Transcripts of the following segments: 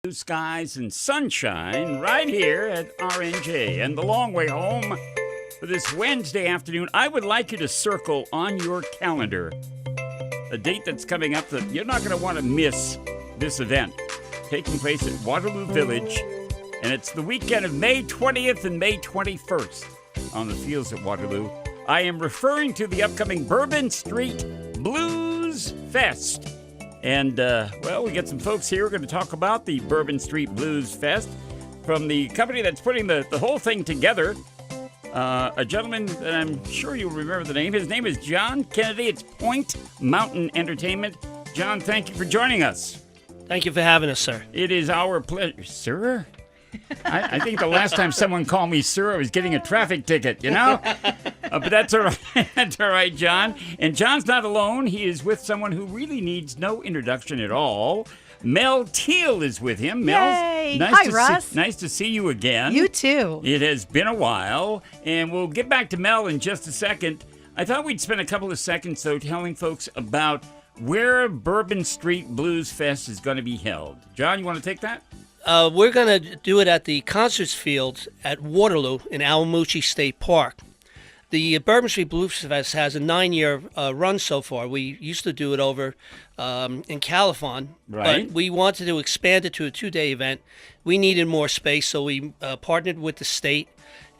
Blue skies and sunshine right here at RNJ. And the long way home for this Wednesday afternoon, I would like you to circle on your calendar a date that's coming up that you're not going to want to miss this event taking place at Waterloo Village. And it's the weekend of May 20th and May 21st on the fields at Waterloo. I am referring to the upcoming Bourbon Street Blues Fest. And, we got some folks here who are going to talk about the Bourbon Street Blues Fest from the company that's putting the whole thing together. A gentleman that I'm sure you'll remember the name. His name is John Kennedy. It's Point Mountain Entertainment. John, thank you for joining us. Thank you for having us, sir. It is our pleasure. Sir? I think the last time someone called me sir, I was getting a traffic ticket, you know? But that's all right. That's all right, John. And John's not alone. He is with someone who really needs no introduction at all. Mel Teal is with him. Yay! Hi, Russ. Nice to see you again. You too. It has been a while, and we'll get back to Mel in just a second. I thought we'd spend a couple of seconds, though, telling folks about where Bourbon Street Blues Fest is going to be held. John, you want to take that? We're going to do it at the Concerts Field at Waterloo in Alamucci State Park. The Bourbon Street Blues Fest has a 9-year run so far. We used to do it over in Califon, right. But we wanted to expand it to a 2-day event. We needed more space, so we partnered with the state,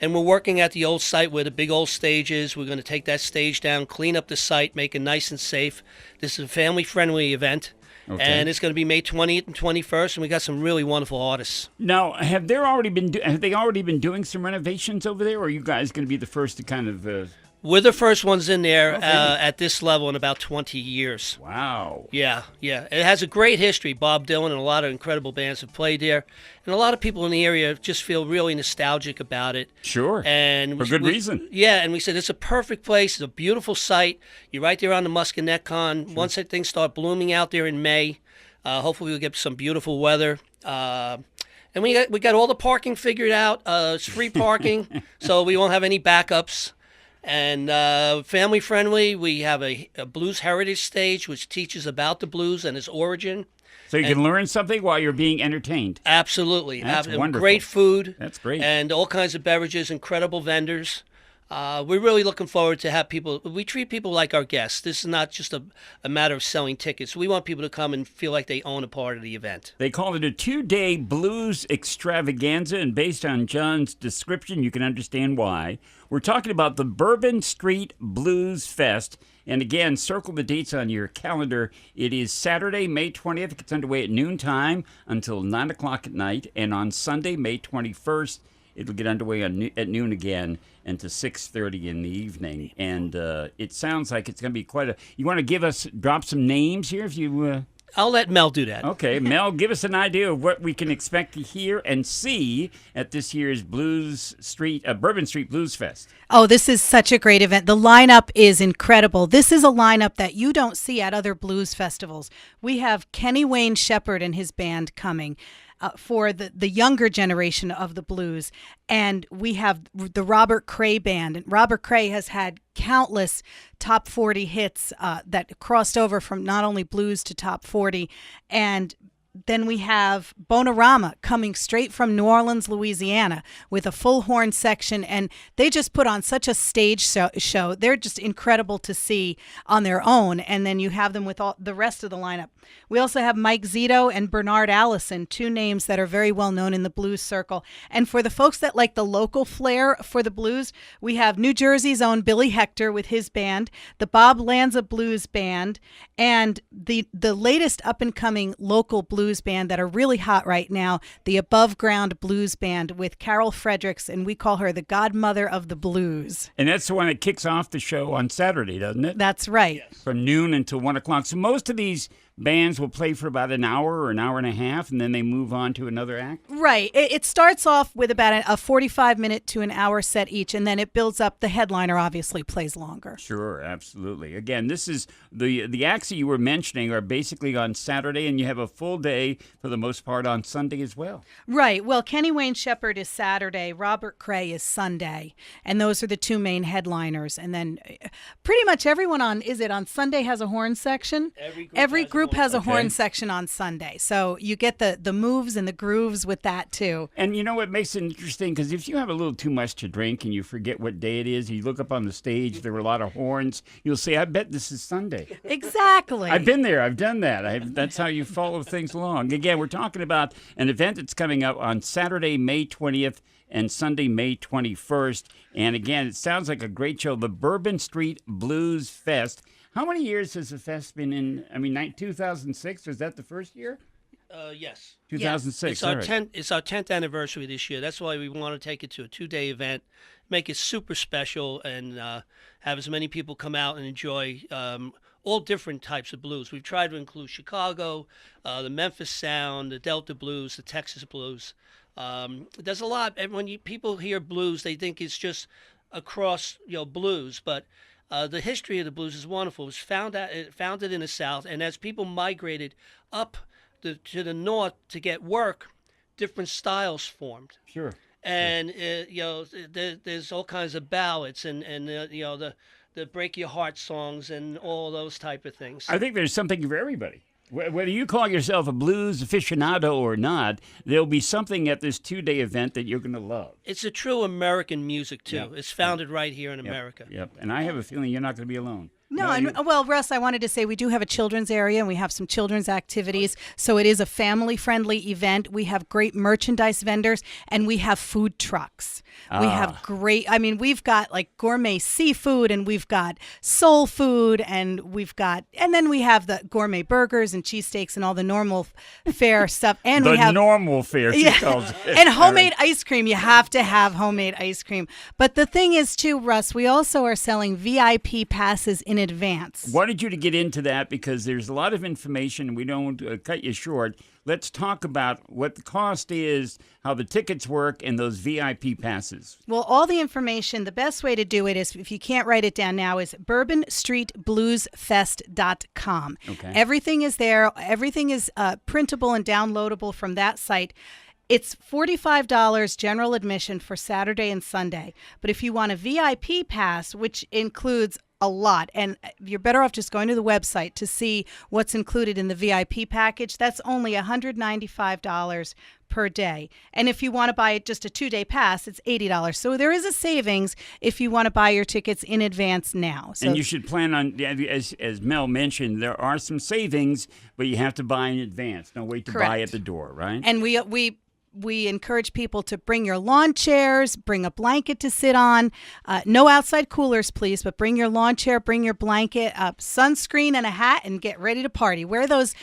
and we're working at the old site where the big old stage is. We're going to take that stage down, clean up the site, make it nice and safe. This is a family-friendly event. Okay. And it's going to be May 20th and 21st, and we got some really wonderful artists. Now, have they already been doing some renovations over there, or are you guys going to be the first to kind of... We're the first ones in there at this level in about 20 years. Wow. Yeah. It has a great history. Bob Dylan and a lot of incredible bands have played there. And a lot of people in the area just feel really nostalgic about it. Sure. And for good reason. Yeah, and we said it's a perfect place. It's a beautiful site. You're right there on the Musconetcon. Sure. Once things start blooming out there in May, hopefully we'll get some beautiful weather. And we got all the parking figured out. It's free parking, so we won't have any backups. And family friendly, we have a blues heritage stage which teaches about the blues and its origin. So you can learn something while you're being entertained. Absolutely. That's wonderful. Great food. That's great. And all kinds of beverages, incredible vendors. We're really looking forward to have people. We treat people like our guests. This is not just a matter of selling tickets. We want people to come and feel like they own a part of the event. They call it a 2-day blues extravaganza, and based on John's description, you can understand why. We're talking about the Bourbon Street Blues Fest. And again, circle the dates on your calendar. It is Saturday, May 20th. It gets underway at noontime until 9 o'clock at night. And on Sunday, May 21st, it'll get underway at noon again and to 6:30 in the evening. And it sounds like it's going to be quite a... You want to drop some names here if you... I'll let Mel do that. Okay, Mel, give us an idea of what we can expect to hear and see at this year's Bourbon Street Blues Fest. Oh, this is such a great event. The lineup is incredible. This is a lineup that you don't see at other blues festivals. We have Kenny Wayne Shepherd and his band coming for the younger generation of the blues. And we have the Robert Cray Band. And Robert Cray has had countless top 40 hits that crossed over from not only blues to top 40. And then we have Bonorama coming straight from New Orleans, Louisiana, with a full horn section, and they just put on such a stage show. They're just incredible to see on their own, and then you have them with all the rest of the lineup. We also have Mike Zito and Bernard Allison, two names that are very well known in the blues circle. And for the folks that like the local flair for the blues, we have New Jersey's own Billy Hector with his band, the Bob Lanza Blues Band, and the latest up-and-coming local blues band that are really hot right now, the Above Ground Blues Band with Carol Fredericks, and we call her the godmother of the blues. And that's the one that kicks off the show on Saturday, doesn't it? That's right. Yes. From noon until 1 o'clock. So most of these bands will play for about an hour or an hour and a half, and then they move on to another act? Right. It starts off with about a 45-minute to an hour set each, and then it builds up. The headliner obviously plays longer. Sure, absolutely. Again, this is the acts that you were mentioning are basically on Saturday, and you have a full day for the most part on Sunday as well. Right. Well, Kenny Wayne Shepherd is Saturday, Robert Cray is Sunday, and those are the two main headliners. And then pretty much everyone on Sunday has a horn section. Every group group has a Okay. horn section on Sunday, so you get the moves and the grooves with that too. And you know what makes it interesting? Because if you have a little too much to drink and you forget what day it is, you look up on the stage, there were a lot of horns, you'll say, I bet this is Sunday. Exactly. I've been there. I've done that. That's how you follow things along. Again, we're talking about an event that's coming up on Saturday, May 20th and Sunday, May 21st. And again, it sounds like a great show, the Bourbon Street Blues Fest. How many years has the fest been in? I mean, 2006, was that the first year? Yes. 2006. It's our all right. 10th. It's our 10th anniversary this year. That's why we want to take it to a 2-day event, make it super special, and have as many people come out and enjoy all different types of blues. We've tried to include Chicago, the Memphis sound, the Delta blues, the Texas blues. There's a lot. And when people hear blues, they think it's just across blues, but the history of the blues is wonderful. It was founded in the South, and as people migrated up to the north to get work, different styles formed. Sure. And there's all kinds of ballads and the break your heart songs and all those type of things. I think there's something for everybody. Whether you call yourself a blues aficionado or not, there'll be something at this 2-day event that you're going to love. It's a true American music too. Yep. It's founded right here in America. Yep. And I have a feeling you're not going to be alone. No, and well, Russ, I wanted to say we do have a children's area and we have some children's activities. So it is a family-friendly event. We have great merchandise vendors and we have food trucks. We have we've got like gourmet seafood and we've got soul food and then we have the gourmet burgers and cheesesteaks and all the normal fare stuff. And we have normal fare, she calls it. And homemade ice cream. You have to have homemade ice cream. But the thing is too, Russ, we also are selling VIP passes in advance. Wanted you to get into that because there's a lot of information. We don't cut you short. Let's talk about what the cost is, how the tickets work, and those VIP passes. Well, all the information, the best way to do it is, if you can't write it down now, is bourbonstreetbluesfest.com. Okay. Everything is there. Everything is printable and downloadable from that site. It's $45 general admission for Saturday and Sunday. But if you want a VIP pass, which includes a lot, and you're better off just going to the website to see what's included in the VIP package, that's only $195 per day. And if you want to buy just a 2-day pass, it's $80. So there is a savings if you want to buy your tickets in advance now. So, and you should plan on, as Mel mentioned, there are some savings, but you have to buy in advance. Don't wait to buy at the door, right? And we encourage people to bring your lawn chairs, bring a blanket to sit on. No outside coolers, please, but bring your lawn chair, bring your blanket, sunscreen, and a hat, and get ready to party. Wear those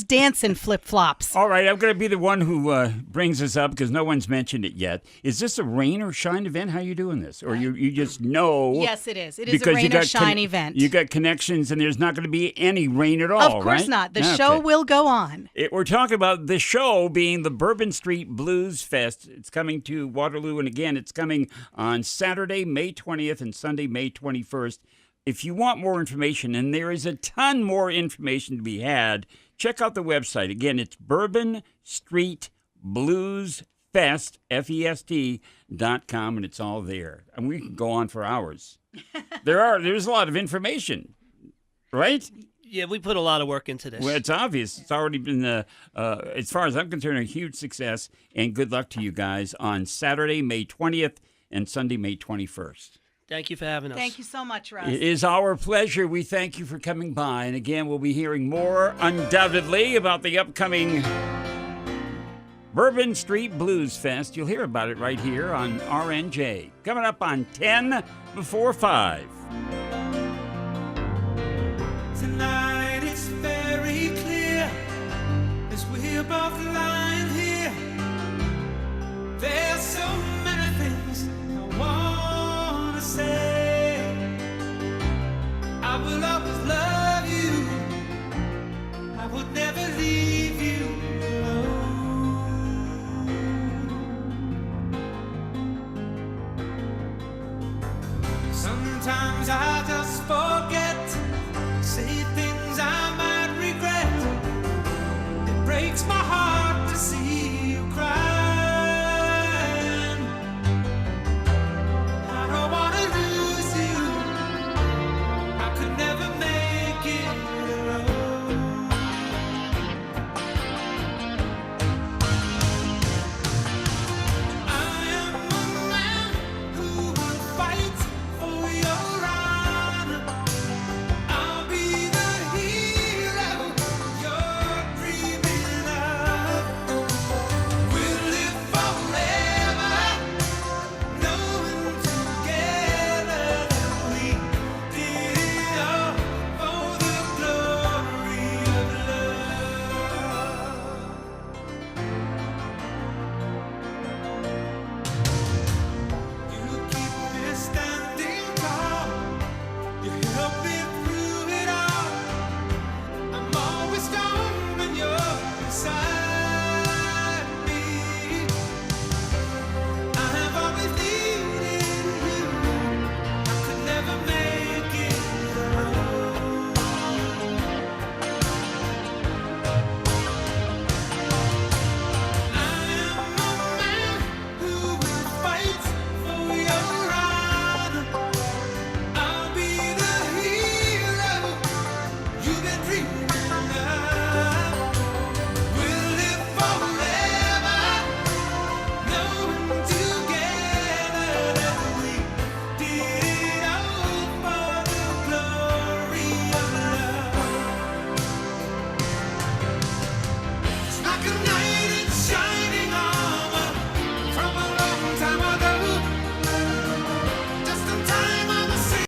dancing flip-flops. All right, I'm going to be the one who brings this up because no one's mentioned it yet. Is this a rain or shine event? How are you doing this? Or you just know? Yes, it is. It is a rain or shine event. You got connections, and there's not going to be any rain at all, Of course right? not. The show will go on. We're talking about the show being the Bourbon Street Blues Fest. It's coming to Waterloo, and again, it's coming on Saturday, May 20th, and Sunday, May 21st. If you want more information, and there is a ton more information to be had, check out the website. Again, it's Bourbon Street Blues Fest, FEST.com, and it's all there. And we can go on for hours. There's a lot of information, right? Yeah, we put a lot of work into this. Well, it's obvious. It's already been, as far as I'm concerned, a huge success. And good luck to you guys on Saturday, May 20th, and Sunday, May 21st. Thank you for having us. Thank you so much, Russ. It is our pleasure. We thank you for coming by. And again, we'll be hearing more, undoubtedly, about the upcoming Bourbon Street Blues Fest. You'll hear about it right here on RNJ. Coming up on 10 before 5. Tonight it's very clear as we're both lying here. There's so many things I want to say. I will always love you. I would never leave you alone. Sometimes I just forget. Say things I might regret. It breaks my heart to see